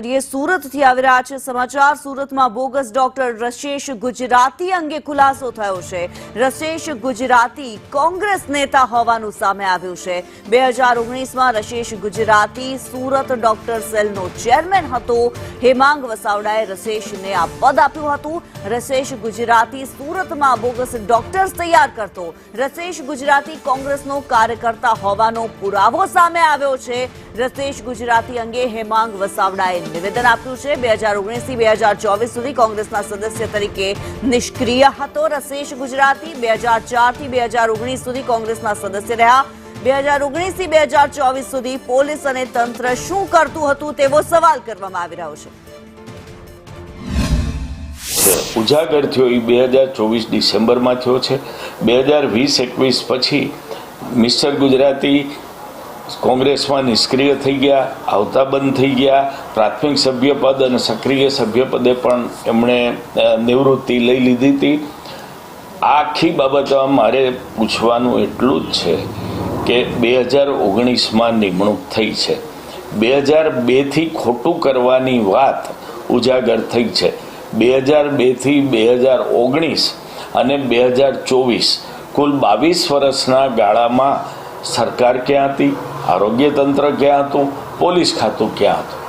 કરીએ સુરતથી આવી રહ્યા છે સમાચાર। સુરતમાં બોગસ ડોક્ટર રશેશ ગુજરાતી અંગે ખુલાસો થયો છે। રશેશ ગુજરાતી કોંગ્રેસ નેતા હોવાનું સામે આવ્યું છે। 2019માં રશેશ ગુજરાતી સુરત ડોક્ટર સેલનો ચેરમેન હતો। હેમાંગ વસાવડાએ રશેશને આ પદ આપ્યું હતું। રશેશ ગુજરાતી સુરતમાં બોગસ ડોક્ટર્સ તૈયાર કરતો। રશેશ ગુજરાતી કોંગ્રેસનો કાર્યકર્તા હોવાનો પુરાવો સામે આવ્યો છે। રશેશ ગુજરાતી અંગે હેમાંગ વસાવડાએ નિવેદન આપ્યું છે। 2019થી 2024 સુધી કોંગ્રેસના સદસ્ય તરીકે નિષ્ક્રિય હતો। રશેશ ગુજરાતી 2004થી 2019 સુધી કોંગ્રેસના સદસ્ય રહ્યા। 2019થી 2024 સુધી પોલીસ અને તંત્ર શું કરતું હતું તેવો સવાલ કરવામાં આવી રહ્યો છે। ઉજાગર થયો એ 2024 ડિસેમ્બરમાં થયો છે। 2020-21 પછી મિસ્ટર ગુજરાતી કોંગ્રેસમાં નિષ્ક્રિય થઈ ગયા, આવતા બંધ થઈ ગયા। પ્રાથમિક સભ્યપદ અને સક્રિય સભ્યપદે પણ એમણે નિવૃત્તિ લઈ લીધી હતી। આ આખી બાબતમાં મારે પૂછવાનું એટલું જ છે કે 2019માં નિમણૂક થઈ છે। 2002થી ખોટું કરવાની વાત ઉજાગર થઈ છે। 2002થી 2019 અને 2024 કુલ 22 વર્ષના ગાળામાં સરકાર ક્યાં હતી, આરોગ્ય તંત્ર ક્યાં હતું, પોલીસ ખાતું ક્યાં હતું?